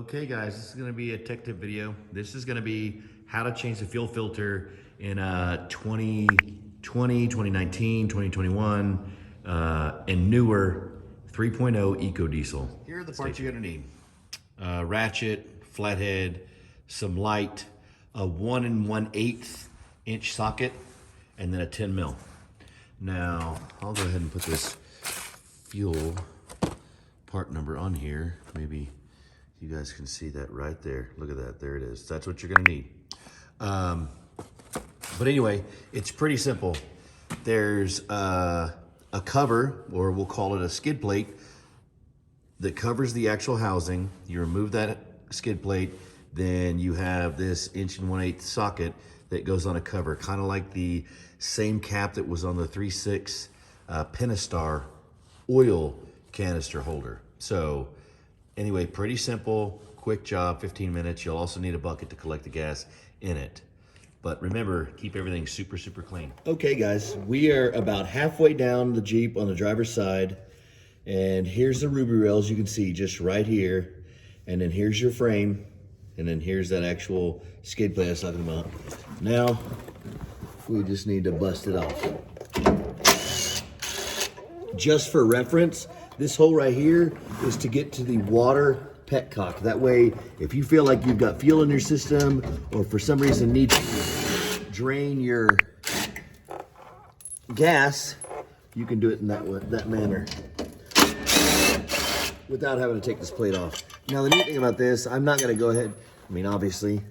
Okay guys, this is gonna be a tech tip video. This is gonna be how to change the fuel filter in 2020, 2019, 2021, and newer 3.0 Eco-Diesel. Here are the parts you're gonna need. Ratchet, flathead, some light, a 1 1/8 inch socket, and then a 10 mil. Now, I'll go ahead and put this fuel part number on here. Maybe you guys can see that right there. Look at that, there it is. That's what you're gonna need. But anyway, it's pretty simple. There's a cover, or we'll call it a skid plate, that covers the actual housing. You remove that skid plate, then you have this 1 1/8 socket that goes on a cover, kind of like the same cap that was on the 3.6 Pentastar oil canister holder. So anyway, pretty simple, quick job, 15 minutes. You'll also need a bucket to collect the gas in it. But remember, keep everything super, super clean. Okay guys, we are about halfway down the Jeep on the driver's side. And here's the ruby rails you can see just right here. And then here's your frame. And then here's that actual skid plate I was talking about. Now, we just need to bust it off. Just for reference, this hole right here is to get to the water petcock. That way, if you feel like you've got fuel in your system, or for some reason need to drain your gas, you can do it in that manner without having to take this plate off. Now, the neat thing about this, I'm not gonna go ahead, I mean, obviously,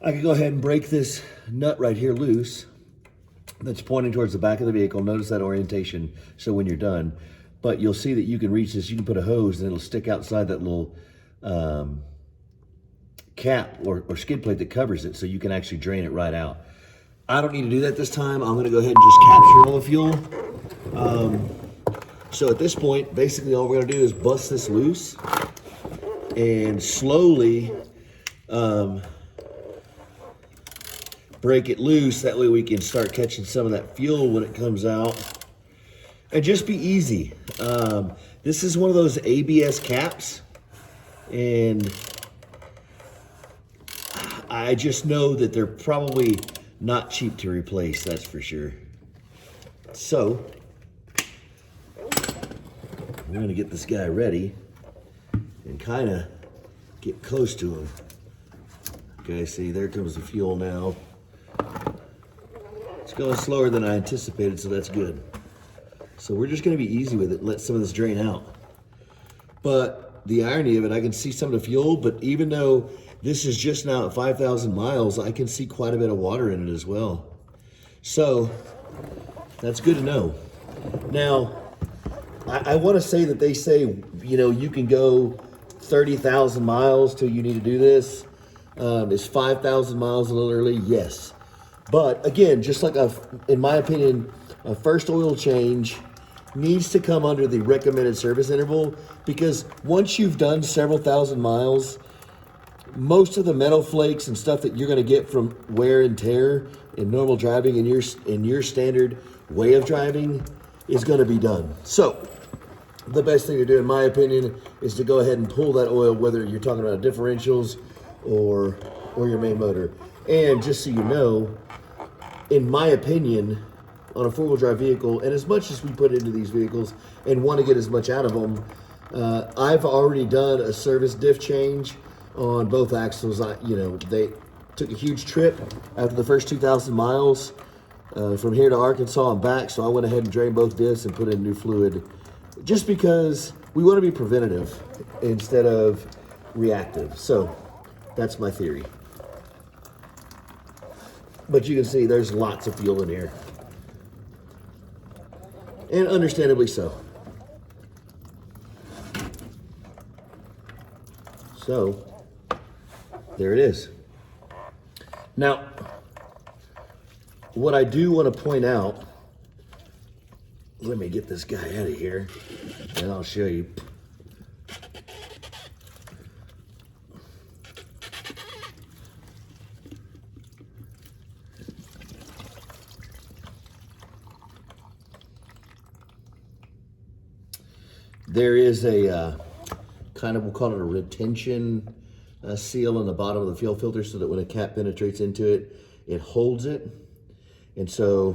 I can go ahead and break this nut right here loose that's pointing towards the back of the vehicle. Notice that orientation, so when you're done. But you'll see that you can reach this, you can put a hose and it'll stick outside that little cap or skid plate that covers it, so you can actually drain it right out. I don't need to do that this time. I'm gonna go ahead and just capture all the fuel. So at this point, basically all we're gonna do is bust this loose and slowly break it loose. That way we can start catching some of that fuel when it comes out. And just be easy. This is one of those ABS caps, and I just know that they're probably not cheap to replace, that's for sure. So, we're gonna get this guy ready and kind of get close to him. Okay, see, there comes the fuel now. It's going slower than I anticipated, so that's good. So we're just gonna be easy with it and let some of this drain out. But the irony of it, I can see some of the fuel, but even though this is just now at 5,000 miles, I can see quite a bit of water in it as well. So that's good to know. Now, I wanna say that they say, you know, you can go 30,000 miles till you need to do this. Is 5,000 miles a little early? Yes. But again, just like in my opinion, a first oil change needs to come under the recommended service interval, because once you've done several thousand miles, most of the metal flakes and stuff that you're going to get from wear and tear in normal driving in your standard way of driving is going to be done. So the best thing to do, in my opinion, is to go ahead and pull that oil, whether you're talking about differentials or your main motor. And just so you know, in my opinion, on a four-wheel drive vehicle, and as much as we put into these vehicles and want to get as much out of them, I've already done a service diff change on both axles. They took a huge trip after the first 2,000 miles from here to Arkansas and back, so I went ahead and drained both diffs and put in new fluid, just because we want to be preventative instead of reactive. So that's my theory. But you can see there's lots of fuel in here. And understandably so. So, there it is. Now, what I do want to point out, let me get this guy out of here, and I'll show you. There is a kind of, we'll call it a retention seal on the bottom of the fuel filter, so that when a cap penetrates into it, it holds it. And so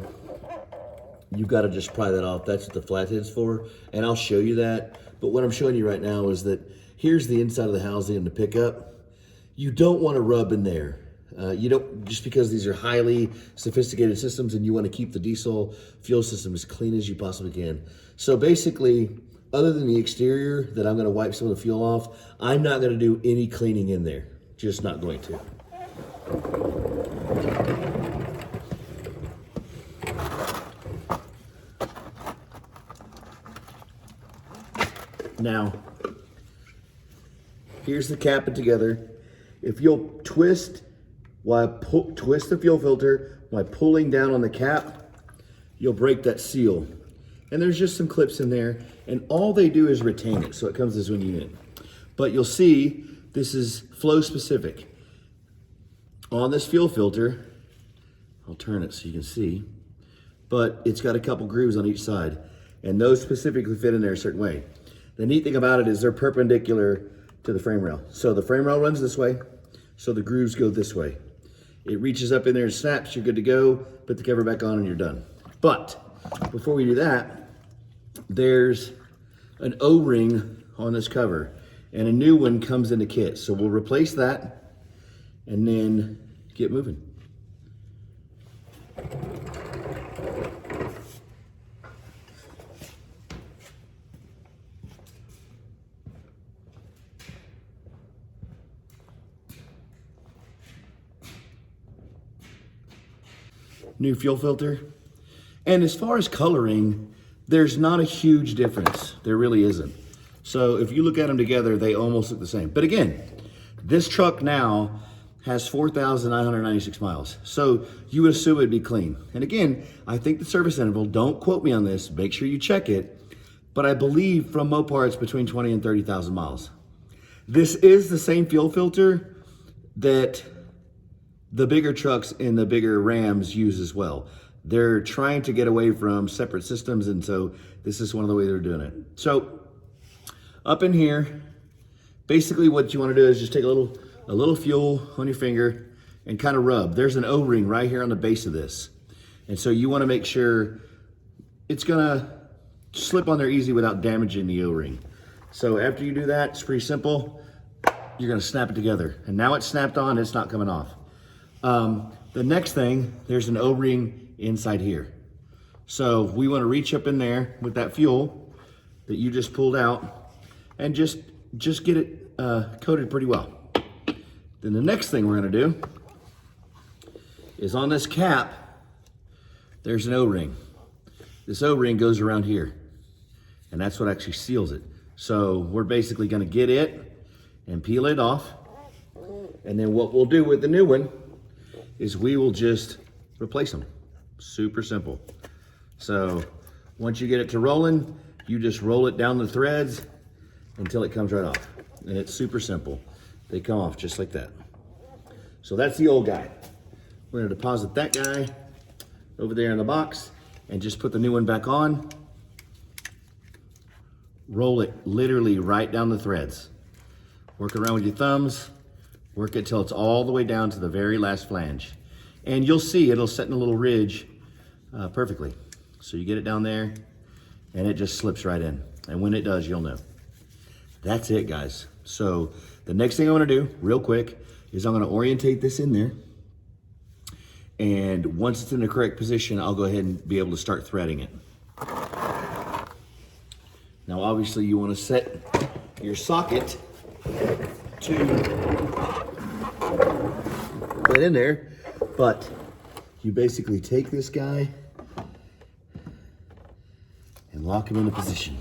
you've got to just pry that off. That's what the flathead's for, and I'll show you that. But what I'm showing you right now is that here's the inside of the housing and the pickup. You don't want to rub in there. You don't, just because these are highly sophisticated systems and you want to keep the diesel fuel system as clean as you possibly can. So basically, other than the exterior that I'm going to wipe some of the fuel off, I'm not going to do any cleaning in there. Just not going to. Now, here's the cap it together. If you'll twist the fuel filter by pulling down on the cap, you'll break that seal. And there's just some clips in there, and all they do is retain it, so it comes as one unit. But you'll see this is flow specific. On this fuel filter, I'll turn it so you can see, but it's got a couple grooves on each side, and those specifically fit in there a certain way. The neat thing about it is they're perpendicular to the frame rail. So the frame rail runs this way, so the grooves go this way. It reaches up in there and snaps, you're good to go, put the cover back on and you're done. But before we do that, there's an O-ring on this cover, and a new one comes in the kit. So we'll replace that and then get moving. New fuel filter. And as far as coloring, there's not a huge difference. There really isn't. So if you look at them together, they almost look the same. But again, this truck now has 4,996 miles. So you would assume it'd be clean. And again, I think the service interval, don't quote me on this, make sure you check it, but I believe from Mopar it's between 20 and 30,000 miles. This is the same fuel filter that the bigger trucks and the bigger Rams use as well. They're trying to get away from separate systems, and so this is one of the ways they're doing it. So up in here, basically what you want to do is just take a little fuel on your finger and kind of rub. There's an O-ring right here on the base of this. And so you want to make sure it's gonna slip on there easy without damaging the O-ring. So after you do that, it's pretty simple. You're gonna snap it together. And now it's snapped on, it's not coming off. The next thing, there's an O-ring inside here. So we want to reach up in there with that fuel that you just pulled out and just get it coated pretty well. Then the next thing we're going to do is on this cap, there's an O-ring. This O-ring goes around here, and that's what actually seals it. So we're basically going to get it and peel it off. And then what we'll do with the new one is we will just replace them. Super simple. So once you get it to rolling, you just roll it down the threads until it comes right off. And it's super simple. They come off just like that. So that's the old guy. We're gonna deposit that guy over there in the box and just put the new one back on. Roll it literally right down the threads. Work around with your thumbs. Work it till it's all the way down to the very last flange. And you'll see it'll set in a little ridge perfectly. So you get it down there and it just slips right in. And when it does, you'll know. That's it, guys. So the next thing I want to do real quick is I'm going to orientate this in there. And once it's in the correct position, I'll go ahead and be able to start threading it. Now, obviously you want to set your socket to put in there, but you basically take this guy and lock him into position.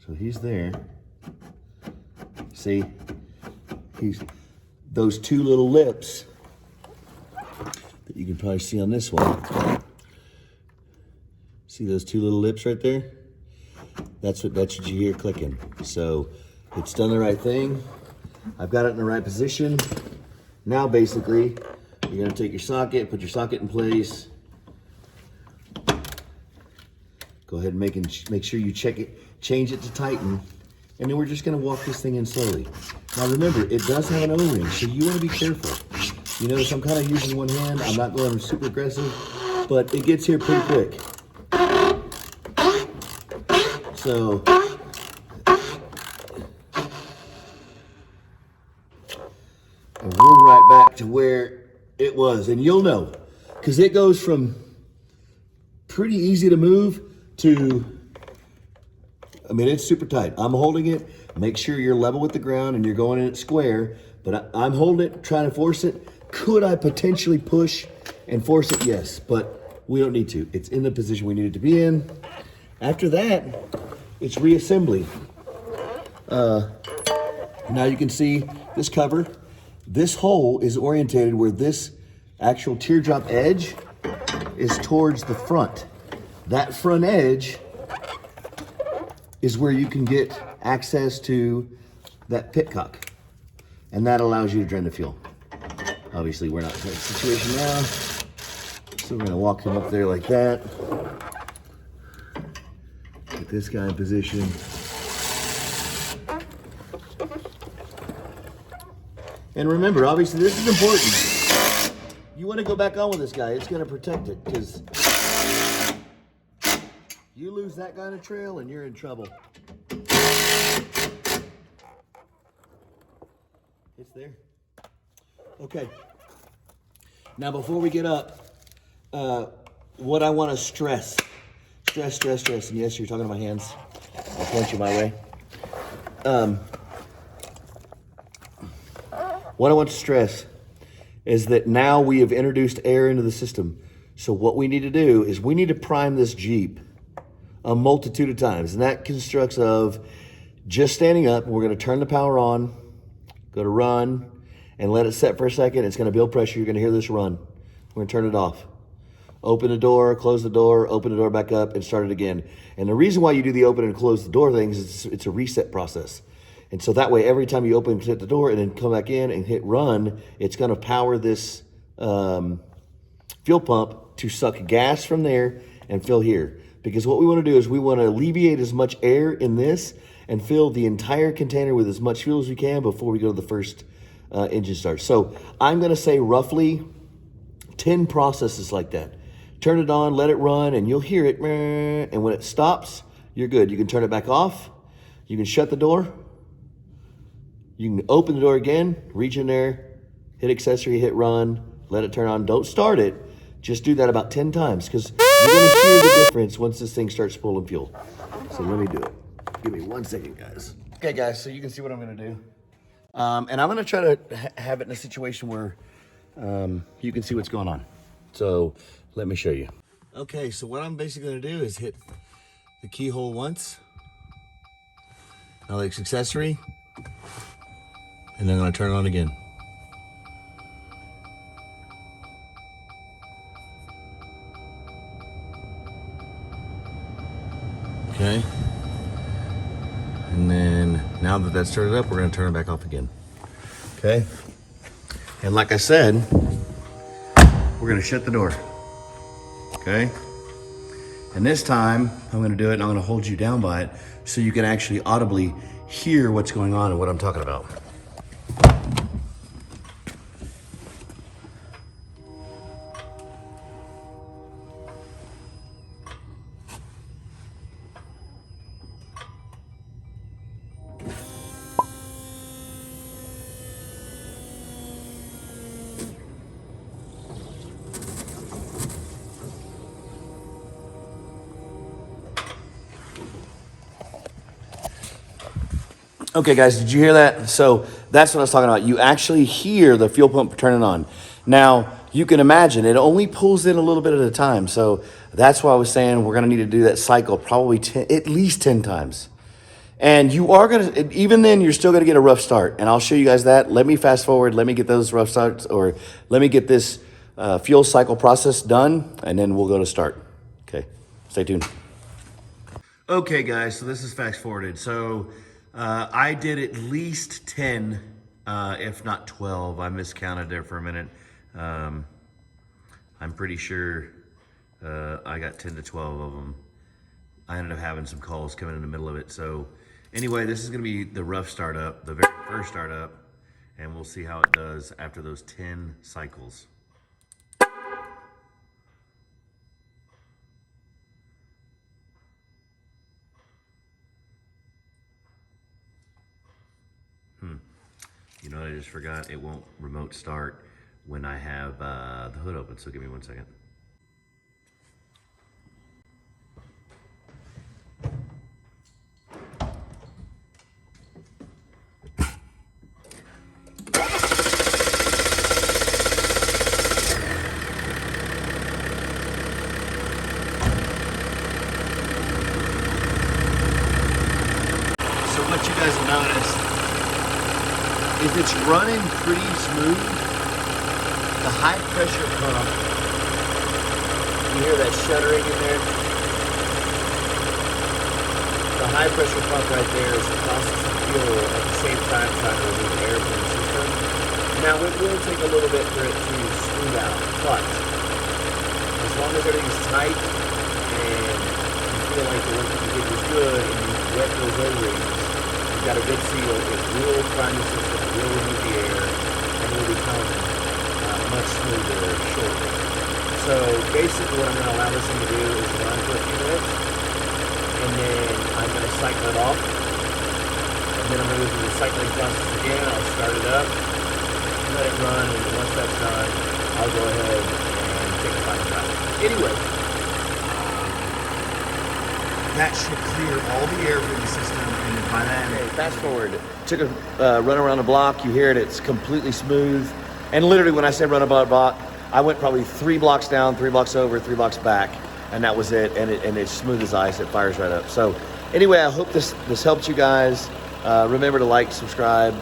So he's there. See, he's those two little lips that you can probably see on this one. See those two little lips right there? That's what you hear clicking. So it's done the right thing. I've got it in the right position. Now basically, you're gonna take your socket, put your socket in place. Go ahead and make sure you check it. change it to Titan, and then we're just gonna walk this thing in slowly. Now remember, it does have an O-ring, so you wanna be careful. You notice I'm kind of using one hand. I'm not going super aggressive, but it gets here pretty quick. So, and we're right back to where it was. And you'll know, because it goes from pretty easy to move to, I mean, it's super tight. I'm holding it. Make sure you're level with the ground and you're going in it square, but I'm holding it, trying to force it. Could I potentially push and force it? Yes, but we don't need to. It's in the position we need it to be in. After that, it's reassembly. Now you can see this cover. This hole is orientated where this actual teardrop edge is towards the front. That front edge is where you can get access to that pitcock, and that allows you to drain the fuel. Obviously, we're not in that situation now, so we're gonna walk him up there like that. Get this guy in position. And remember, obviously, this is important. You wanna go back on with this guy, it's gonna protect it, because you lose that guy in a trail and you're in trouble. It's there. Okay. Now, before we get up, what I want to stress, and yes, you're talking to my hands. I'll point you my way. What I want to stress is that now we have introduced air into the system. So what we need to do is we need to prime this Jeep a multitude of times. And that constructs of just standing up. We're going to turn the power on, go to run, and let it set for a second. It's going to build pressure. You're going to hear this run. We're going to turn it off. Open the door, close the door, open the door back up, and start it again. And the reason why you do the open and close the door things is it's a reset process. And so that way, every time you open and hit the door and then come back in and hit run, it's going to power this fuel pump to suck gas from there and fill here. Because what we want to do is we want to alleviate as much air in this and fill the entire container with as much fuel as we can before we go to the first engine start. So I'm going to say roughly 10 processes like that. Turn it on, let it run, and you'll hear it. And when it stops, you're good. You can turn it back off. You can shut the door. You can open the door again, reach in there, hit accessory, hit run, let it turn on. Don't start it. Just do that about 10 times, because you're going to hear the difference once this thing starts pulling fuel. So let me do it. Give me 1 second, guys. Okay, guys, so you can see what I'm going to do. And I'm going to try to have it in a situation where you can see what's going on. So let me show you. Okay, so what I'm basically going to do is hit the keyhole once. Now the accessory. And then I'm going to turn it on again. Okay. And then now that that's started up, we're going to turn it back off again. Okay. And like I said, we're going to shut the door. Okay. And this time I'm going to do it and I'm going to hold you down by it so you can actually audibly hear what's going on and what I'm talking about. Okay, guys, did you hear that? So that's what I was talking about. You actually hear the fuel pump turning on. Now, you can imagine it only pulls in a little bit at a time. So that's why I was saying we're going to need to do that cycle probably at least 10 times. And you are going to, even then, you're still going to get a rough start. And I'll show you guys that. Let me fast forward. Let me get those rough starts, or let me get this fuel cycle process done, and then we'll go to start. Okay, stay tuned. Okay, guys, so this is fast forwarded. So I did at least 10, if not 12. I miscounted there for a minute. I'm pretty sure I got 10 to 12 of them. I ended up having some calls coming in the middle of it. So anyway, this is gonna be the rough startup, the very first startup, and we'll see how it does after those 10 cycles. You know what I just forgot? It won't remote start when I have the hood open, so give me 1 second. So what you guys will notice is it's running pretty smooth. The high pressure pump, you hear that shuddering in there? The high pressure pump right there is processing fuel at the same time trying to remove air from the system. Now it will take a little bit for it to smooth out, but as long as everything's tight and you feel like the work that you did was good and you wet those O-rings, you've got a good seal, it will prime the system, it will remove the air, and will become much smoother shortly. So basically what I'm going to allow this thing to do is run for a few minutes, and then I'm going to cycle it off, and then I'm going to go through the cycling process again. I'll start it up, let it run, and then once that's done, I'll go ahead and take a final shot. Anyway, that should clear all the air from the system, and then by that, okay, fast forward. Took a run around the block. You hear it, it's completely smooth. And literally when I say run about a block, I went probably 3 blocks down, 3 blocks over, 3 blocks back, and that was it. And it's smooth as ice, it fires right up. So anyway, I hope this helped you guys. Remember to like, subscribe,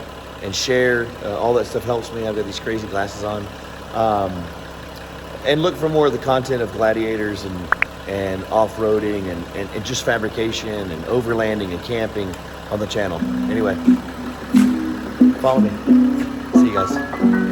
and share. All that stuff helps me. I've got these crazy glasses on. And look for more of the content of Gladiators and off-roading and just fabrication and overlanding and camping on the channel. Anyway, follow me. See you guys.